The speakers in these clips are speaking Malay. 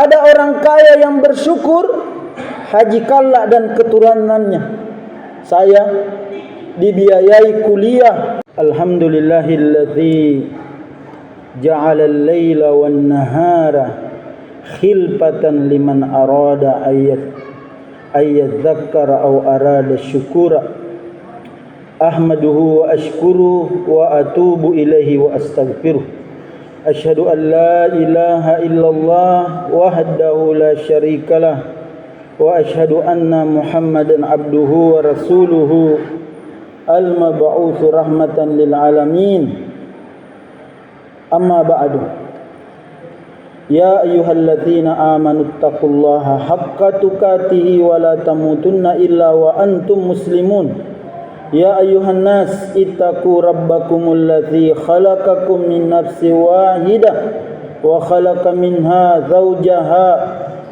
Ada orang kaya yang bersyukur, Haji Kalla dan keturunannya. Saya dibiayai kuliah. Alhamdulillahilladzi ja'ala al-laila wan nahara khilfatan liman arada ayyadzakkara aw arada syukura. Ahmaduhu wa ashkuruhu wa atubu ilaihi wa astaghfiruh. Asyhadu an la ilaha illallah wahdahu la syarikalah wa asyhadu anna Muhammadan abduhu wa rasuluhu al-mab'utsu rahmatan lil alamin. Amma ba'du. Ya ayyuhalladzina amanu taqullaha haqqa tuqatih wa la tamutunna illa wa antum muslimun. Ya ayyuhan nas ittaqu rabbakumul ladzi khalaqakum min nafsin wahidah wa khalaqa minha zawjaha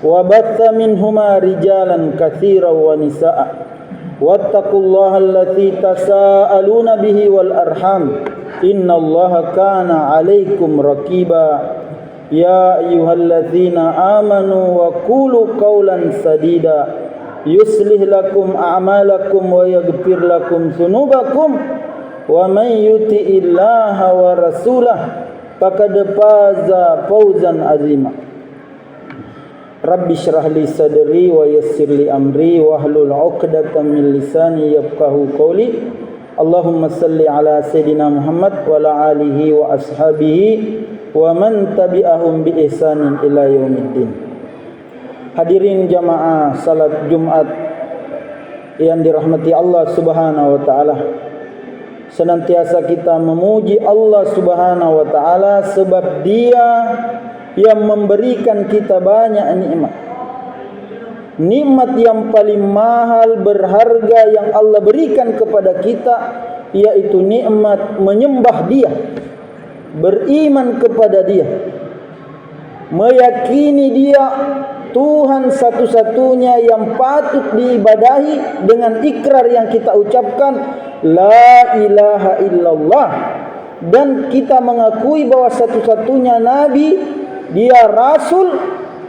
wa batha minhuma rijalan katsiran wa nisaa'a wattaqullaha alladzi tasaaluna bihi wal arham innallaha kana 'alaikum raqiba. Ya ayyuhalladzina amanu wa qulu qawlan sadida yuslih lakum a'malakum wa yaghfir lakum dzunubakum wa may yuti'illaha wa rasulah faqad faza fawzan azima. Rabbi shrah li sadri wa yassir li amri wa hlul 'uqdatam min lisani yafqahu qawli. Allahumma salli ala sayidina Muhammad wa ala alihi wa ashabihi wa man tabi'ahum bi ihsanin ila yaumiddin. Hadirin jamaah salat Jumat yang dirahmati Allah Subhanahu wa taala. Senantiasa kita memuji Allah Subhanahu wa taala sebab Dia yang memberikan kita banyak nikmat. Nikmat yang paling mahal berharga yang Allah berikan kepada kita yaitu nikmat menyembah Dia, beriman kepada Dia, meyakini Dia Tuhan satu-satunya yang patut diibadahi dengan ikrar yang kita ucapkan la ilaha illallah, dan kita mengakui bahwa satu-satunya nabi, dia rasul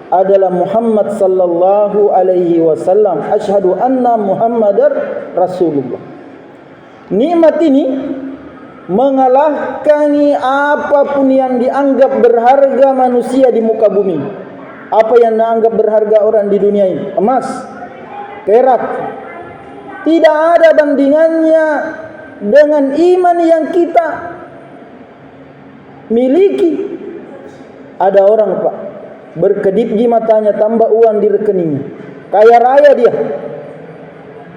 adalah Muhammad sallallahu alaihi wasallam. Asyhadu anna Muhammadar Rasulullah. Nikmat ini mengalahkan apapun yang dianggap berharga manusia di muka bumi. Apa yang dianggap berharga orang di dunia ini? Emas, perak. Tidak ada bandingannya dengan iman yang kita miliki. Ada orang Pak, berkedip di matanya, tambah uang di rekeningnya, kaya raya dia,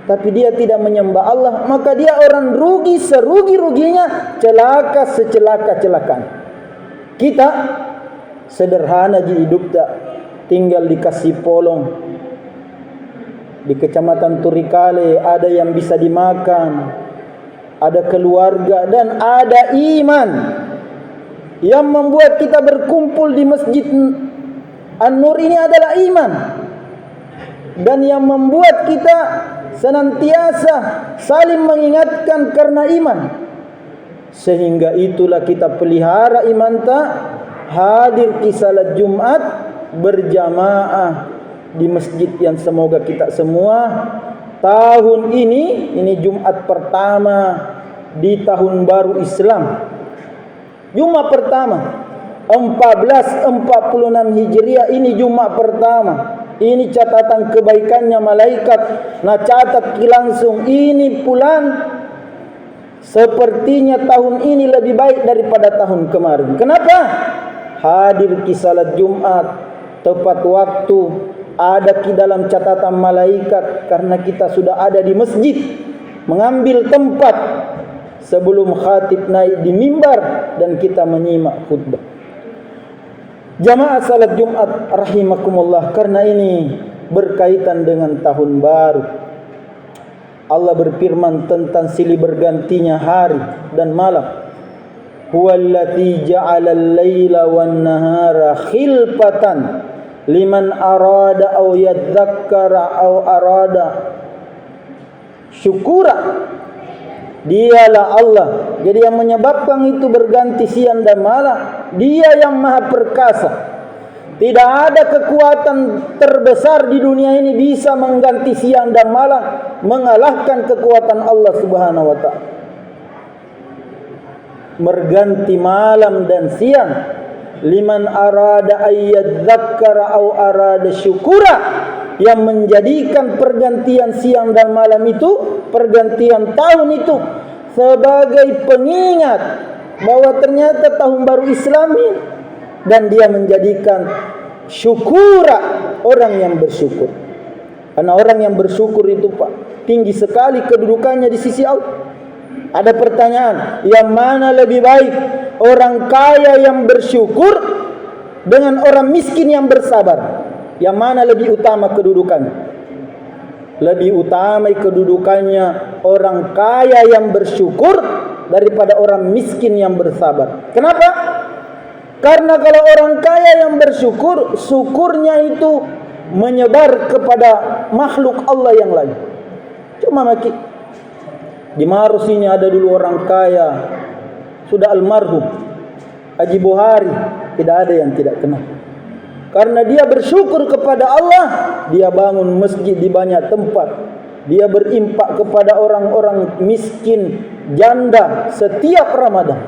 tapi dia tidak menyembah Allah, maka dia orang rugi serugi-ruginya, celaka secelaka-celakaan. Kita sederhana di hidup tak, tinggal di Kasipolong, di Kecamatan Turikale, ada yang bisa dimakan, ada keluarga, dan ada iman yang membuat kita berkumpul di Masjid An-Nur. Ini adalah iman, dan yang membuat kita senantiasa saling mengingatkan karena iman. Sehingga itulah kita pelihara iman tak, hadir di salat Jumat berjamaah di masjid yang semoga kita semua tahun ini Jumat pertama di tahun baru Islam, Jumat pertama 1446 Hijriah, ini Jumat pertama. Ini catatan kebaikannya malaikat. Nah, catat langsung ini bulan sepertinya tahun ini lebih baik daripada tahun kemarin. Kenapa? Hadir di salat Jumat tepat waktu, ada di dalam catatan malaikat karena kita sudah ada di masjid mengambil tempat sebelum khatib naik di mimbar dan kita menyimak khutbah. Jamaah salat Jumat rahimakumullah, karena ini berkaitan dengan tahun baru. Allah berfirman tentang silih bergantinya hari dan malam. Huwallazi ja'ala al-laila wan-nahara khilfatan liman arada aw yadzakkara aw arada syukura. Dialah Allah, jadi yang menyebabkan itu berganti siang dan malam. Dia yang maha perkasa. Tidak ada kekuatan terbesar di dunia ini bisa mengganti siang dan malam, mengalahkan kekuatan Allah Subhanahu wa taala. Merganti malam dan siang. Liman arada ayyadzakkara au arada syukura, yang menjadikan pergantian siang dan malam itu, pergantian tahun itu sebagai pengingat bahwa ternyata tahun baru Islami, dan dia menjadikan syukura, orang yang bersyukur. Karena orang yang bersyukur itu Pak, tinggi sekali kedudukannya di sisi Allah. Ada pertanyaan, yang mana lebih baik? Orang kaya yang bersyukur dengan orang miskin yang bersabar, yang mana lebih utama kedudukannya? Lebih utama kedudukannya orang kaya yang bersyukur daripada orang miskin yang bersabar. Kenapa? Karena kalau orang kaya yang bersyukur, syukurnya itu menyebar kepada makhluk Allah yang lain. Cuma maki di Maros ini ada dulu orang kaya, sudah almarhum Haji Bohari, tidak ada yang tidak kenal. Karena dia bersyukur kepada Allah, dia bangun masjid di banyak tempat, dia berimpak kepada orang-orang miskin, janda setiap Ramadan.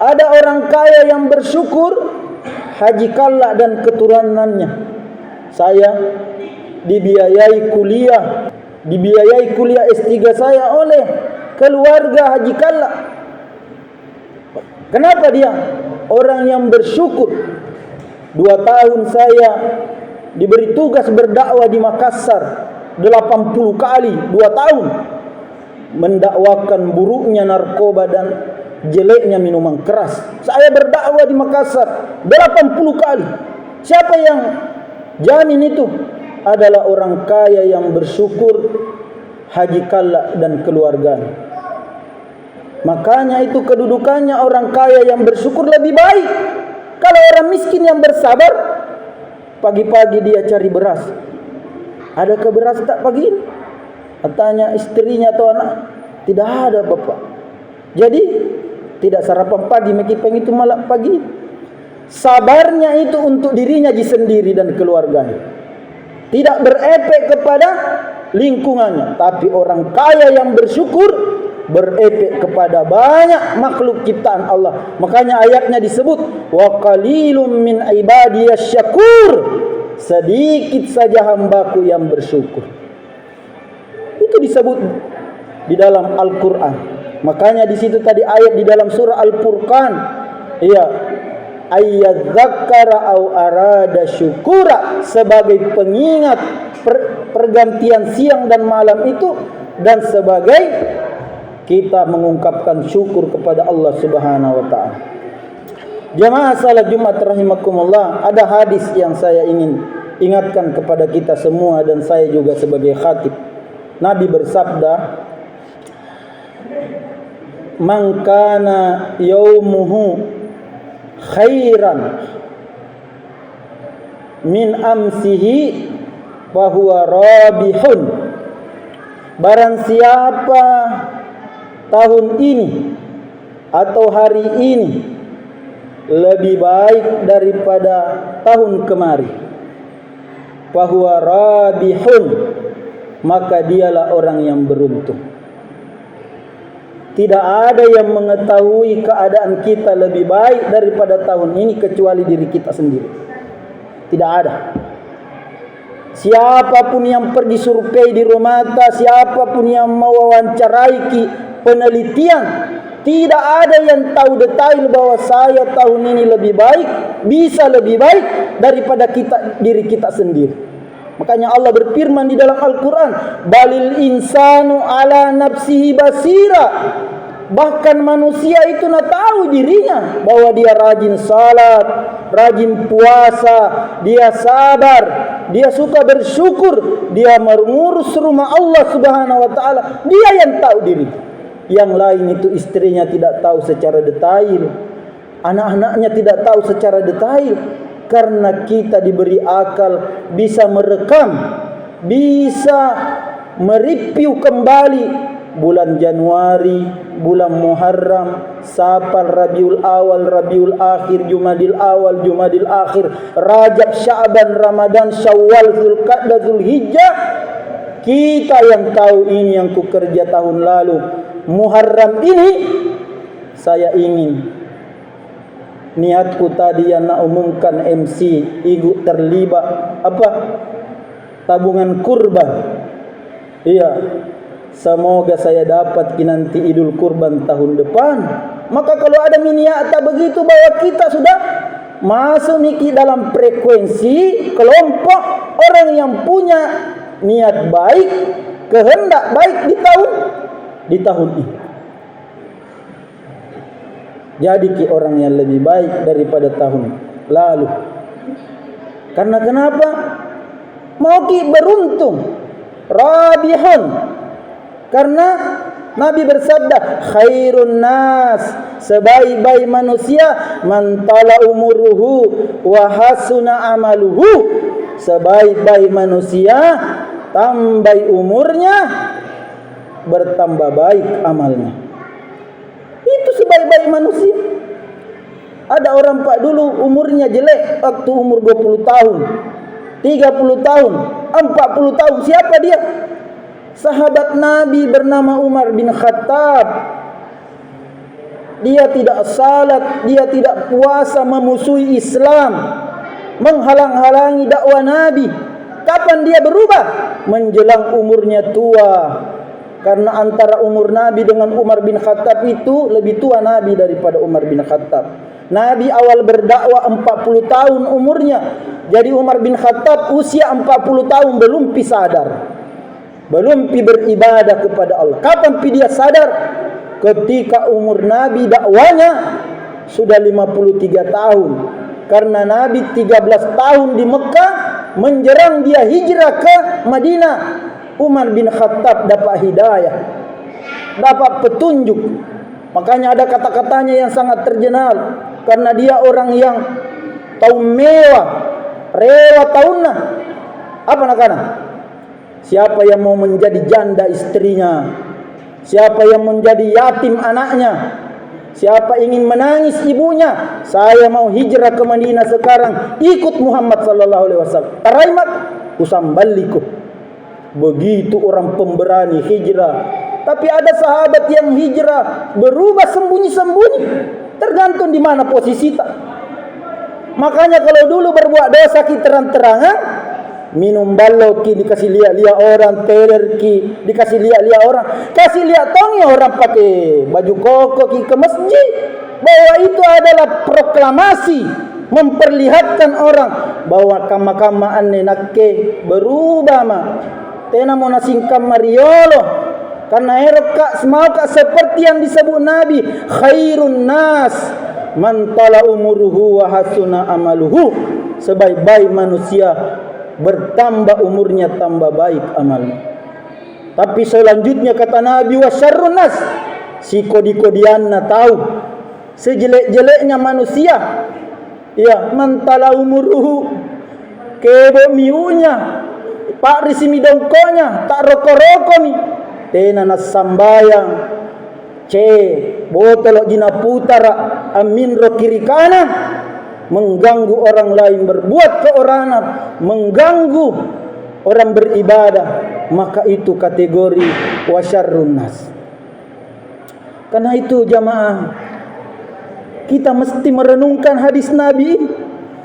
Ada orang kaya yang bersyukur, Haji Kalla dan keturunannya. Saya dibiayai kuliah S3 saya oleh keluarga Haji Kalla. Kenapa dia? Orang yang bersyukur. 2 tahun saya diberi tugas berdakwah di Makassar 80 kali 2 tahun, mendakwakan buruknya narkoba dan jeleknya minuman keras. Saya berdakwah di Makassar 80 kali. Siapa yang jamin itu? Adalah orang kaya yang bersyukur, Haji Kalla dan keluarganya. Makanya itu kedudukannya orang kaya yang bersyukur lebih baik. Kalau orang miskin yang bersabar, pagi-pagi dia cari beras. Adakah beras tak pagi ini? Tanya istrinya atau anak, tidak ada bapak. Jadi tidak sarapan pagi, mekipeng itu malam pagi. Sabarnya itu untuk dirinya sendiri dan keluarganya, tidak berefek kepada lingkungannya. Tapi orang kaya yang bersyukur berefek kepada banyak makhluk ciptaan Allah. Makanya ayatnya disebut, wa qalilum min ibadiyasy syakur, sedikit saja hambaku yang bersyukur. Itu disebut di dalam Al-Qur'an. Makanya di situ tadi ayat di dalam surah Al-Furqan, iya, ayyadzakkara au arada syukura, sebagai pengingat pergantian siang dan malam itu, dan sebagai kita mengungkapkan syukur kepada Allah Subhanahu wa taala. Jamaah salat Jumat rahimakumullah, ada hadis yang saya ingin ingatkan kepada kita semua dan saya juga sebagai khatib. Nabi bersabda, "Man kana yaumuhu khairan min amsihi fahuwa rabihun." Barang siapa tahun ini atau hari ini lebih baik daripada tahun kemarin, fahuwa rabihun, maka dialah orang yang beruntung. Tidak ada yang mengetahui keadaan kita lebih baik daripada tahun ini kecuali diri kita sendiri. Tidak ada. Siapapun yang pergi survei di Romata, siapapun yang mewawancarai penelitian, tidak ada yang tahu detail bahwa saya tahun ini lebih baik, bisa lebih baik daripada diri kita sendiri. Makanya Allah berfirman di dalam Al-Quran, balil insanu ala nafsihi basira. Bahkan manusia itu nak tahu dirinya bahwa dia rajin salat, rajin puasa, dia sabar, dia suka bersyukur, dia mengurus rumah Allah Subhanahu wa taala. Dia yang tahu diri. Yang lain itu istrinya tidak tahu secara detail, anak-anaknya tidak tahu secara detail. Karena kita diberi akal, bisa merekam, bisa mereview kembali bulan Januari, bulan Muharram, Safar, Rabiul Awal, Rabiul Akhir, Jumadil Awal, Jumadil Akhir, Rajab, Sya'ban, Ramadan, Syawal, Zulqa'dah, Zulhijjah. Kita yang tahu ini yang kukerja tahun lalu. Muharram ini saya ingin, niatku tadi yang nak umumkan MC, ibu terlibat apa? Tabungan kurban. Iya. Semoga saya dapat nanti Idul Kurban tahun depan. Maka kalau ada niat begitu bahwa kita sudah masuk niki dalam frekuensi kelompok orang yang punya niat baik, kehendak baik di tahun ini. Jadi ki orang yang lebih baik daripada tahun lalu. Karena kenapa? Mau ki beruntung, rabihun. Karena Nabi bersabda, khairun nas, sebaik-baik manusia, man tala umuruhu wa hasuna amaluhu. Sebaik-baik manusia, tambah umurnya, bertambah baik amalnya. Itu sebaik-baik manusia. Ada orang pak dulu umurnya jelek waktu umur 20 tahun, 30 tahun, 40 tahun. Siapa dia? Sahabat Nabi bernama Umar bin Khattab. Dia tidak salat, dia tidak puasa, memusuhi Islam, menghalang-halangi dakwah Nabi. Kapan dia berubah? Menjelang umurnya tua. Karena antara umur Nabi dengan Umar bin Khattab itu lebih tua Nabi daripada Umar bin Khattab. Nabi awal berdakwah 40 tahun umurnya. Jadi Umar bin Khattab usia 40 tahun belum sadar. Belum beribadah kepada Allah. Kapan dia sadar? Ketika umur Nabi dakwanya sudah 53 tahun. Karena Nabi 13 tahun di Mekah, menjerang dia hijrah ke Madinah. Umar bin Khattab dapat hidayah, dapat petunjuk. Makanya ada kata-katanya yang sangat terkenal. Karena dia orang yang tahu mewah, rela tahunna. Apa nakana? Siapa yang mau menjadi janda istrinya, siapa yang menjadi yatim anaknya, siapa ingin menangis ibunya, saya mau hijrah ke Madinah sekarang, ikut Muhammad sallallahu alaihi wasallam. Taraimat usambaliku. Begitu orang pemberani hijrah. Tapi ada sahabat yang hijrah berubah sembunyi-sembunyi, tergantung di mana posisi tak. Makanya kalau dulu berbuat dosa kita terang-terangan, minum baloki dikasih lihat-lihat orang, telerki dikasih lihat-lihat orang, kasih lihat tongi orang pakai baju koko ke masjid, bahwa itu adalah proklamasi memperlihatkan orang bahwa kama-kamaan nenakke berubah mah tena mau nasingkam mariolo. Karena erok semauka seperti yang disebut Nabi, khairun nas man tala umuruhu wa hasuna amaluhu. Sebaik-baik manusia bertambah umurnya, tambah baik amalnya. Tapi selanjutnya kata Nabi, wa syarrun nas, si kodi-kodianna tahu sejelek-jeleknya manusia, ya man tala umuruhu, kebo miunya, pak risimi dongkonya, tak rokok-rokok mi, tena nasambayang, botol jina putara, amin ro kiri kanan, mengganggu orang lain berbuat keorangan, mengganggu orang beribadah, maka itu kategori wasyarrun nas. Karena itu jamaah, kita mesti merenungkan hadis Nabi.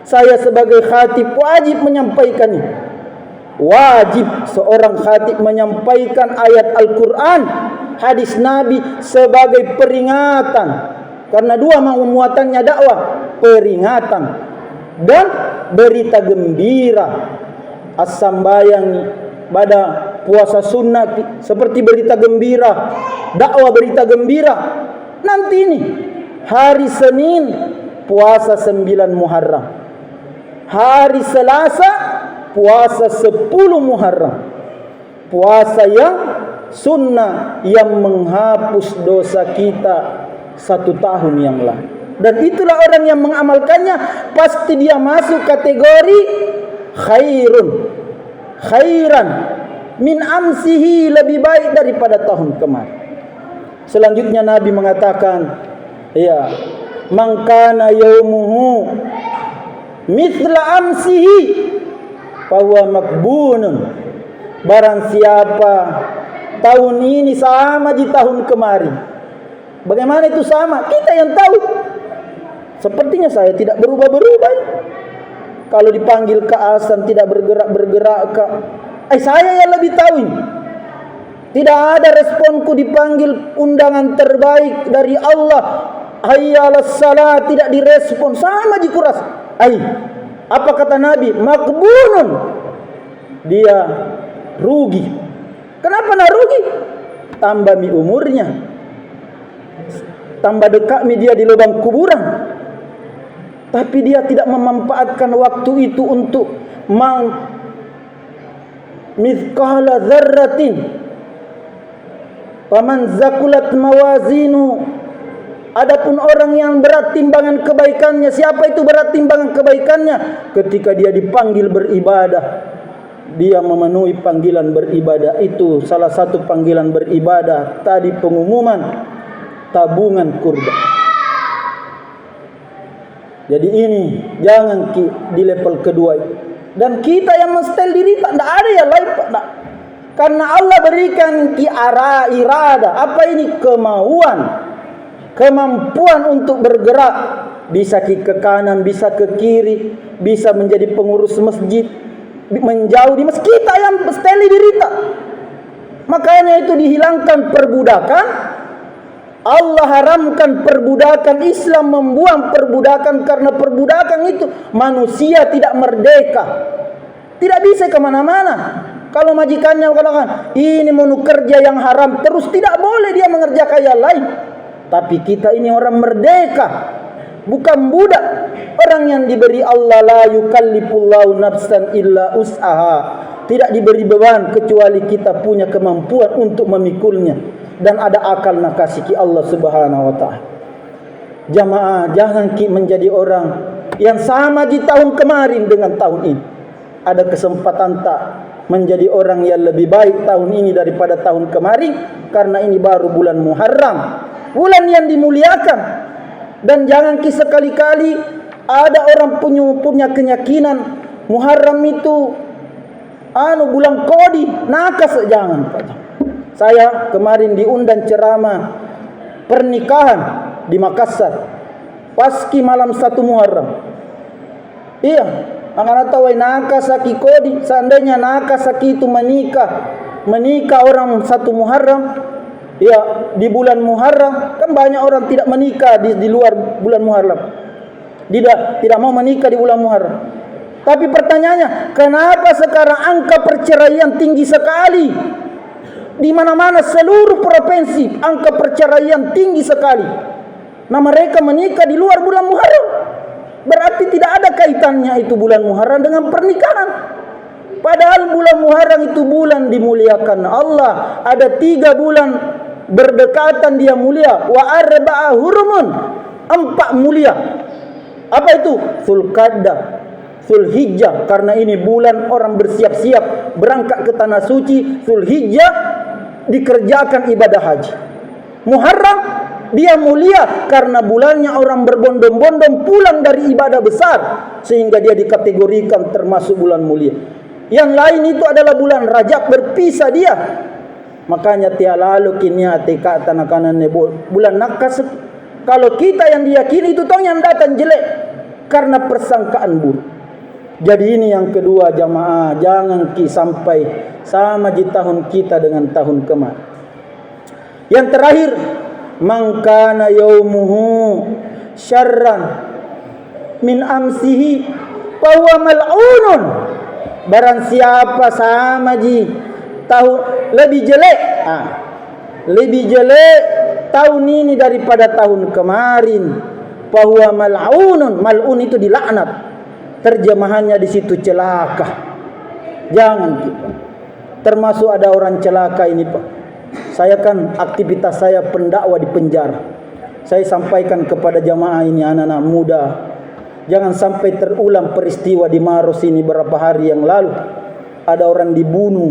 Saya sebagai khatib wajib menyampaikan ini. Wajib seorang khatib menyampaikan ayat Al-Quran, hadis Nabi sebagai peringatan. Karena dua muatannya dakwah, peringatan dan berita gembira. As-sambayang pada puasa sunnah seperti berita gembira, dakwah berita gembira. Nanti ini hari Senin puasa 9 Muharram, hari Selasa puasa 10 Muharram, puasa yang sunnah yang menghapus dosa kita 1 tahun yang lalu. Dan itulah orang yang mengamalkannya, pasti dia masuk kategori khairan. min amsihi, lebih baik daripada tahun kemarin. Selanjutnya Nabi mengatakan, ya, man kana yaumuhu mithla amsihi fahuwa makbunun. Barang siapa tahun ini sama di tahun kemarin. Bagaimana itu sama? Kita yang tahu. Sepertinya saya tidak berubah-berubah. Kalau dipanggil ke azan tidak bergerak-bergerak ke. Saya yang lebih tahu ini. Tidak ada responku dipanggil undangan terbaik dari Allah. Hayya 'alas salat, tidak direspon, sama dikuras. Apa kata Nabi? Makbunun. Dia rugi. Kenapa nak rugi? Tambah mi umurnya, tambah dekat mi dia di lubang kuburan. Tapi dia tidak memanfaatkan waktu itu untuk mithqala dzarratin. Faman zakulat mawazinu. Adapun orang yang berat timbangan kebaikannya, siapa itu berat timbangan kebaikannya? Ketika dia dipanggil beribadah, dia memenuhi panggilan beribadah itu. Salah satu panggilan beribadah tadi pengumuman tabungan kurban. Jadi ini jangan di level kedua. Dan kita yang menstel diri tak ada yang lain, tak. Karena Allah berikan irada. Apa ini? Kemampuan untuk bergerak. Bisa ke kanan, bisa ke kiri, bisa menjadi pengurus masjid, menjauh di masjid. Kita yang menstel diri tak. Makanya itu dihilangkan perbudakan. Allah haramkan perbudakan. Islam membuang perbudakan, karena perbudakan itu manusia tidak merdeka, tidak bisa kemana-mana. Kalau majikannya katakan ini menu kerja yang haram, terus tidak boleh dia mengerjakan yang lain. Tapi kita ini orang merdeka, bukan budak. Orang yang diberi Allah, la yukallifullahu nafsan illa us'aha, tidak diberi beban kecuali kita punya kemampuan untuk memikulnya dan ada akal nakasiki Allah Subhanahu wa taala. Jamaah, jangan menjadi orang yang sama di tahun kemarin dengan tahun ini. Ada kesempatan tak menjadi orang yang lebih baik tahun ini daripada tahun kemarin, karena ini baru bulan Muharram, bulan yang dimuliakan. Dan jangan sekali-kali ada orang punya keyakinan Muharram itu bulan kodi, nakas. Jangan. Saya kemarin diundang ceramah pernikahan di Makassar, paski malam 1 Muharram. Iya, akan tahu nakasaki kodi. Seandainya nakasaki itu menikah orang 1 Muharram, ya di bulan Muharram, kan banyak orang tidak menikah di luar bulan Muharram. Tidak mau menikah di bulan Muharram. Tapi pertanyaannya, kenapa sekarang angka perceraian tinggi sekali? Di mana-mana seluruh provinsi angka perceraian tinggi sekali. Nah, mereka menikah di luar bulan Muharram. Berarti tidak ada kaitannya itu bulan Muharram dengan pernikahan. Padahal bulan Muharram itu bulan dimuliakan Allah. Ada 3 bulan berdekatan dia mulia. Wa arba'a hurumun, 4 mulia. Apa itu? Dzulqa'dah, Dzulhijjah, karena ini bulan orang bersiap-siap berangkat ke tanah suci. Dzulhijjah dikerjakan ibadah haji. Muharram dia mulia karena bulannya orang berbondong-bondong pulang dari ibadah besar, sehingga dia dikategorikan termasuk bulan mulia. Yang lain itu adalah bulan Rajab, berpisah dia. Makanya tialalu kini atika tanakanan bulan nakas. Kalau kita yang diyakini itu tong yang datang jelek karena persangkaan buruk. Jadi ini yang kedua, jamaah, jangan sampai sama di tahun kita dengan tahun kemarin. Yang terakhir, man kana yaumuhu syarran min amsihi fa huwa mal'unun. Barang siapa sama di tahun lebih jelek tahun ini daripada tahun kemarin, fa huwa mal'unun. Mal'un itu dilaknat. Terjemahannya di situ celaka. Jangan kita. Termasuk ada orang celaka ini, Pak. Saya kan aktivitas saya pendakwah di penjara. Saya sampaikan kepada jamaah ini, anak-anak muda, jangan sampai terulang peristiwa di Maros ini beberapa hari yang lalu. Ada orang dibunuh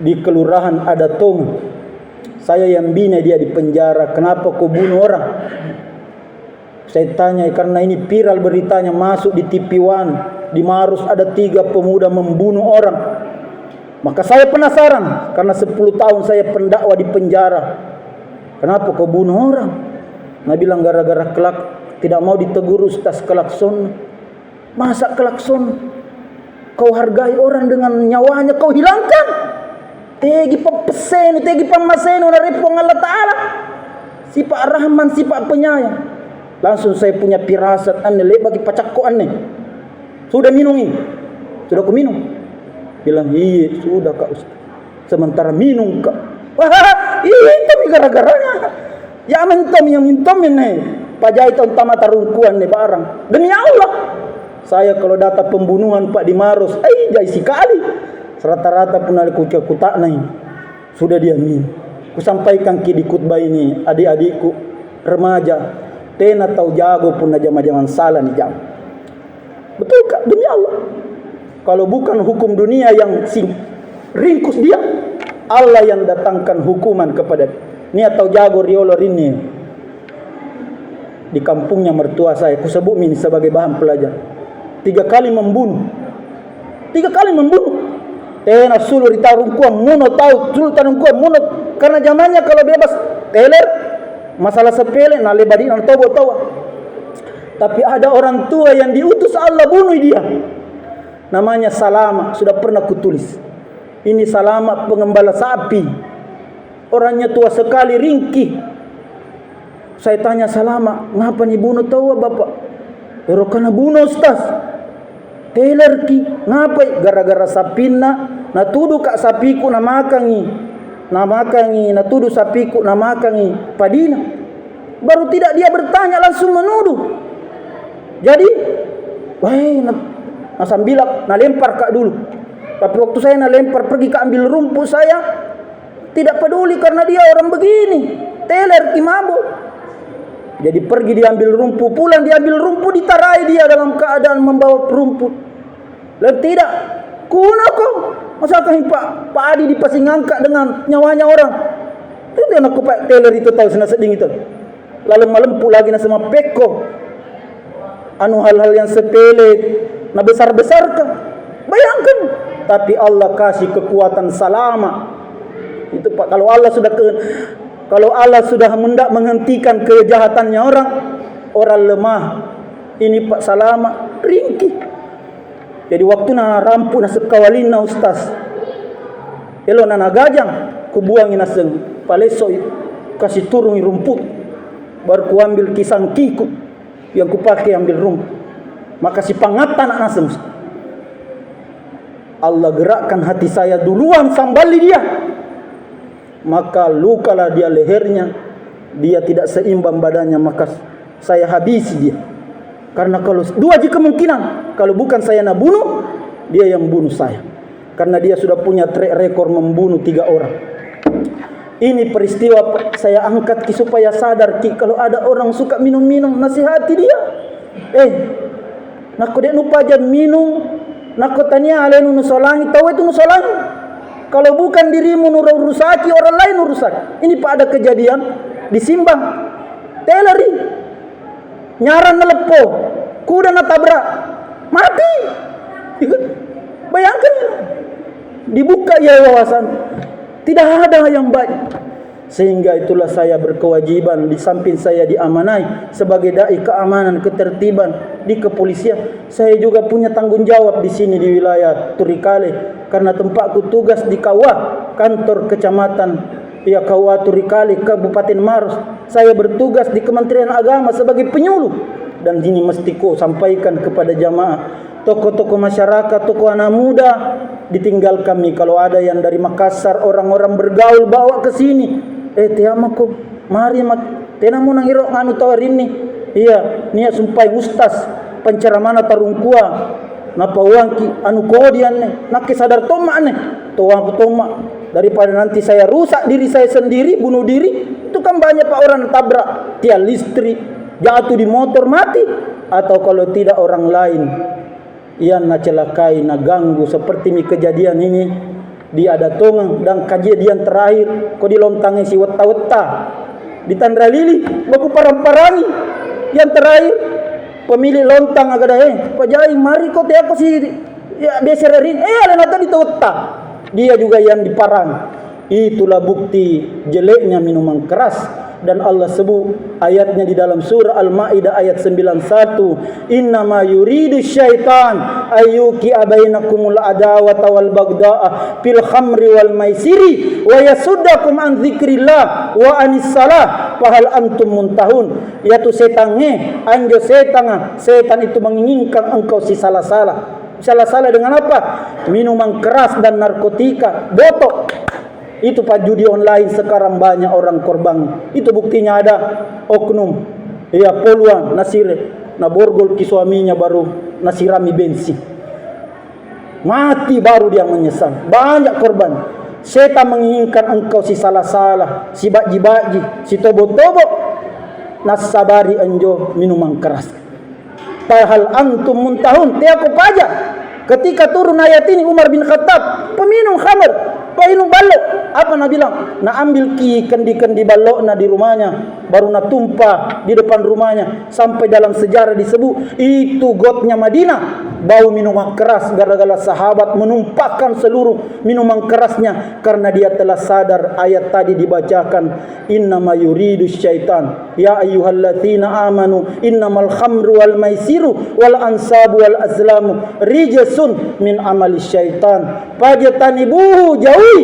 di kelurahan ada Tom. Saya yang bina dia di penjara. Kenapa kau bunuh orang? Saya tanya, karena ini viral beritanya masuk di TV One. Di Maros ada 3 pemuda membunuh orang. Maka saya penasaran, karena 10 tahun saya pendakwa di penjara. Kenapa kau bunuh orang? Nah bilang gara-gara tidak mau ditegur ustaz klakson. Masa klakson kau hargai orang dengan nyawanya kau hilangkan? Tegi papesenu, tegi pamasenu dari Allah Ta'ala. Sifat Rahman, sifat penyayang. Langsung saya punya firasat aneh bagi pacakku aneh. Sudah minum ini? Sudah aku minum? Bilang, iya sudah kak ustaz. Sementara minum kak. Wah, itu gara-garanya. Ya mentom yang mintom ini. Pajai tahun mata rungkuan nih barang. Demi Allah. Saya kalau data pembunuhan Pak di Maros, jai sekali. Rata-rata pun ada kutak nih. Sudah dia minum. Kusampaikan di khutbah ini, adik-adikku remaja. Tena tahu jago pun aja jaman salah nih jam. Betul kak, demi Allah. Kalau bukan hukum dunia yang ringkus dia, Allah yang datangkan hukuman kepada dia. Ini atau jago riolo ini di kampungnya mertua saya, kusebut ini sebagai bahan pelajar. 3 kali membunuh. 3 kali membunuh. Tena sulu ditarung kuam muno tahu sulu tarung kuam muno, karena zamannya kalau bebas teler masalah sepele na lebadi na tobo tawa. Tapi ada orang tua yang diutus Allah bunuh dia. Namanya Salama, sudah pernah kutulis. Ini Salama pengembala sapi. Orangnya tua sekali, ringkih. Saya tanya Salama, ngapa nih bunuh tawa bapak? Pero kana bunuh ustaz. Teler ki, ngapa? Gara-gara sapina, natudu kak sapiku na makangi. Natudu sapiku na makangi padina. Baru tidak dia bertanya, langsung menuduh. Jadi, nasambilak, nalempar kak dulu. Tapi waktu saya nalempar pergi ke ambil rumput, saya tidak peduli karena dia orang begini. Teler kimabo. Jadi pergi diambil rumput, pulang diambil rumput, ditarai dia dalam keadaan membawa rumput. Lalu tidak, kuno kok. Masakan Pak Adi dipasing angkat dengan nyawanya orang. Itu yang aku Pak Teler itu tahu senasa ding itu. Lalu malempu lagi sama peko. Anu hal-hal yang sepele, nah besar-besar kan? Bayangkan. Tapi Allah kasih kekuatan Salama. Itu Pak, kalau Allah sudah hendak menghentikan kejahatannya orang lemah. Ini Pak Salama ringkih. Jadi waktu na rampu na sekawalin na ustaz. Elo na nagajang kubuangin na seng paleso kasih turun rumput. Baru ku ambil kisang kikut yang kupakai ambil rumput. Maka si pangatan na nasem. Allah gerakkan hati saya duluan sambali dia. Maka lukalah dia lehernya. Dia tidak seimbang badannya, maka saya habisi dia. Karena kalau 2 jika kemungkinan, kalau bukan saya nak bunuh, dia yang bunuh saya. Karena dia sudah punya track record membunuh 3 orang. Ini peristiwa saya angkat supaya sadar kalau ada orang suka minum-minum, nasihati dia. Nak dek lupa jangan minum. Nak tanya alenu nusolangi, tahu itu nusolangi. Kalau bukan dirimu nurusaki, orang lain nurusak. Ini Pak ada kejadian di Simbang. Teleri nyaran nelepo, kuda natabrak, mati. Bayangkan, dibuka ya wawasan. Tidak ada yang baik. Sehingga itulah saya berkewajiban, di samping saya diamanai sebagai dai keamanan ketertiban di kepolisian, saya juga punya tanggung jawab di sini di wilayah Turikale, karena tempatku tugas di Kawah, kantor kecamatan Kawah Turikale, Kabupaten Maros. Saya bertugas di Kementerian Agama sebagai penyuluh, dan ini mesti ku sampaikan kepada jamaah, tokoh-tokoh masyarakat, tokoh anak muda, ditinggal kami. Kalau ada yang dari Makassar, orang-orang bergaul bawa ke sini. Tiamaku, mari tena mo nang iro nganu tawarin ni. Iya, niya sumpay ustaz, penceramana tarungkua, napawangki anu kodian ni, nakisadar toma ni, towang toma. Daripada nanti saya rusak diri saya sendiri, bunuh diri, itu kan banyak Pak orang tabrak, tiang listrik, jatuh di motor mati, atau kalau tidak orang lain yang nacelakai, naganggu seperti kejadian ini Dia ada tongang dan kejadian terakhir ko dilontangi si weta-weta di Tandra Lili baku parang-parangi. Yang terakhir pemilik lontang agak pajai mari kau teh aku si ya besererin ada nata di weta. Dia juga yang diparang. Itulah bukti jeleknya minuman keras. Dan Allah sebut ayatnya di dalam surah Al-Maidah ayat 91, innama yuridu syaitan ayyuki bainakumul adawata wal bagda'a fil khamri wal maisiri wa yasuddakum an dzikrillah wa anis salah fahal antum muntahun. Yaitu setange anjo setan itu menginginkan engkau si salah-salah. Salah-salah dengan apa? Minuman keras dan narkotika, botok. Itu Pak, judi online sekarang banyak orang korban. Itu buktinya ada oknum. Ya poluan nasir na borgol ki suaminya baru nasirami bensin. Mati baru dia menyesal. Banyak korban. Setan menginginkan engkau si salah-salah, si baji-baji, si tobo-tobo. Nasabari anjo minuman keras. Tahal antum muntahun, tiap paja. Ketika turun ayat ini Umar bin Khattab, peminum khamr, peminum balok. Apa nak bilang? Nak ambil kendi-kendi balok na di rumahnya, baru nak tumpah di depan rumahnya. Sampai dalam sejarah disebut itu gotnya Madinah. Bau minuman keras gara-gara sahabat menumpahkan seluruh minuman kerasnya karena dia telah sadar ayat tadi dibacakan, innama yuridu syaitan ya ayyuhalladzina amanu innamal khamru wal maisiru wal ansabu wal azlamu rijsun min amali syaitan fajtanibuhu jauhi.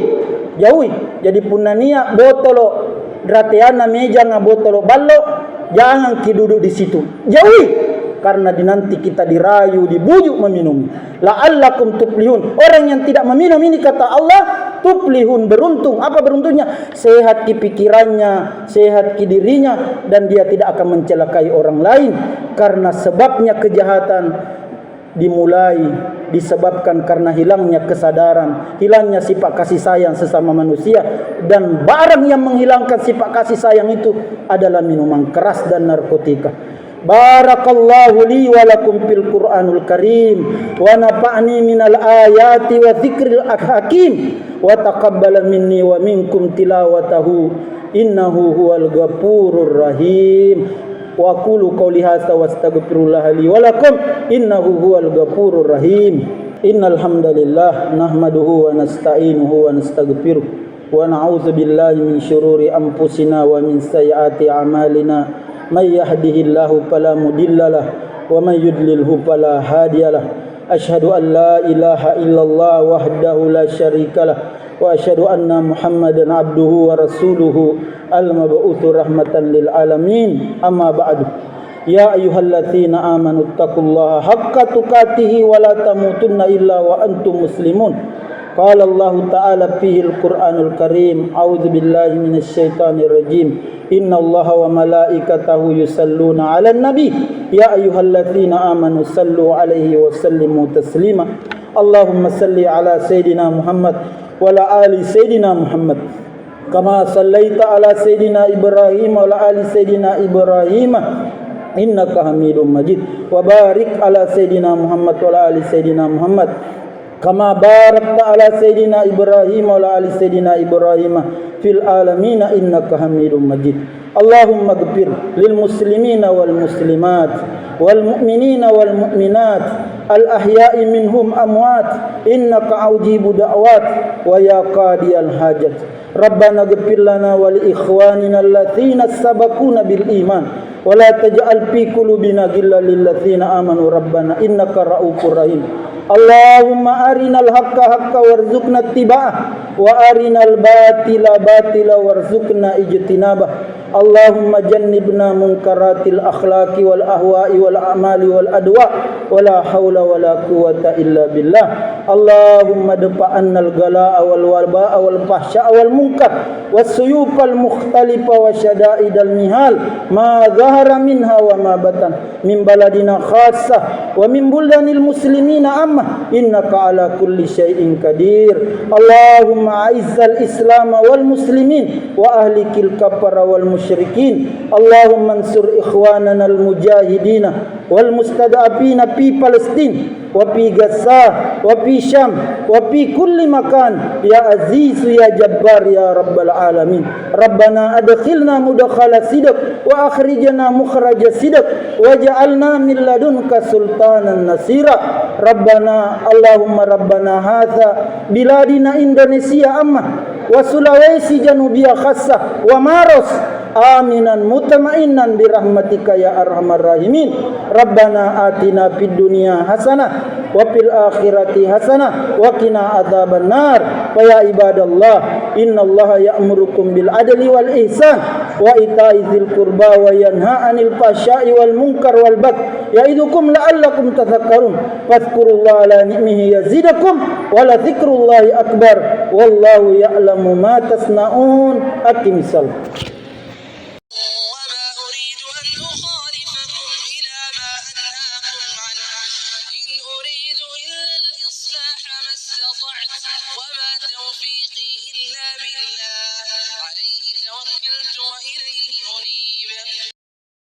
Jadi punania botolo dratiana meja nga botolo ballo jangan ki duduk di situ. Jauhi. Karena nanti kita dirayu, dibujuk meminum. La'allakum tuflihun. Orang yang tidak meminum ini kata Allah, tuflihun, beruntung. Apa beruntungnya? Sehat ki pikirannya, sehat ki dirinya, dan dia tidak akan mencelakai orang lain. Karena sebabnya kejahatan dimulai disebabkan karena hilangnya kesadaran, hilangnya sifat kasih sayang sesama manusia, dan barang yang menghilangkan sifat kasih sayang itu adalah minuman keras dan narkotika. Barakallahu li wa lakum fil Qur'anul Karim wa nafa'ni minal ayati wa dzikril hakim wa taqabbala minni wa minkum tilawatahu innahu huwal ghafurur rahim. Wa qulu qawli hadza wastaghfirullah li wa lakum innahu huwal ghafurur rahim. Innal hamdalillah nahmaduhu wa nasta'inuhu wa nastaghfiruh wa na'udzu billahi min syururi anfusina wa min sayyiati a'malina. Man yahdihillahu fala mudilla lahu wa man yudlilhu fala hadiya lahu. Asyhadu an la ilaha illallah wahdahu la syarika lahu wa asyhadu anna Muhammadan abduhu wa rasuluhu al-mab'utsu rahmatan lil alamin. Amma ba'du. Ya ayyuhalladzina amanu taqullaha haqqa tuqatih wa la tamutunna illa wa antum muslimun. Qala Allah ta'ala fihi al-Qur'anul Karim. A'udzu billahi minasy syaithanir rajim. Inna Allaha wa malaikatahu yusalluna 'alan nabi ya ayyuhalladzina amanu sallu 'alaihi wa sallimu taslima. Allahumma salli 'ala sayidina Muhammad wa 'ala ali sayidina Muhammad kama sallaita 'ala sayidina Ibrahim wa 'ala ali sayidina Ibrahim innaka Hamidum Majid. Wa barik 'ala sayidina Muhammad wa 'ala ali sayidina Muhammad kama barakta 'ala sayidina Ibrahim wa 'ala ali sayidina Ibrahim fil alamin innaka Hamidum Majid. Allahumma ighfir lil muslimina wal muslimat wal mu'minina wal mu'minat al ahya'i minhum amwat innaka ujibu da'wat wa ya qadiyal hajat. Rabbana ighfir lana wa li ikhwanina alladziina sabaquna bil iman wa la taj'al fi qulubina ghillan lil ladziina amanu rabbana innaka ra'ufur rahim. Allahumma arinal haqqa haqqa warzuqna ittiba'ah wa arinal batila batila warzuqna ijtinabah. Allahumma jannibna munkaratil akhlaqi wal ahwa'i wal a'mali wal adwa wala haula wala quwwata illa billah. Allahumma dafa'annal gala'a wal waba'a wal fahsya'a wal munkar wassuyufal mukhtalifa wa syada'idal mihal ma zahara minha wa ma batan min baladina khassah wa min buldanil muslimina amma innaka ala kulli syai'in qadir. Allahumma a'izzal islam wal muslimin wa ahlikil kafara wal musyrikin. Allahumma ansur ikhwanana al-mujahidina wal mustada'afina fi Palestin wa fi Gaza wa fi Syam wa fi kulli makan ya aziz ya jabbar ya rabbal alamin. Rabbana adkhilna mudkhala sidq wa akhrijna mukhraja sidq waj'alna min ladunka sultanan nasira. Rabbana Allahumma rabbana hadza biladina Indonesia amma wa Sulawesi janubiyah khassah wa Maros aminan mutma'innan birahmatika ya arhamar rahimin. Rabbana atina fid dunya hasanah wa fil akhirati hasanah wa qina adzaban nar. Fa ya ibadallah innallaha ya'murukum bil adli wal ihsan wa ita'i dzil qurba wa yanha 'anil fahsya'i wal munkar wal baghi ya'idukum la'allakum tadhakkarun. Fadhkurullaha ala ni'mihi yazidakum wa la dzikrullahi akbar wallahu ya'lamu ma tasna'un. Aqimis salat. وما توفيقي إلا بالله عليه توكلت وإليه أنيب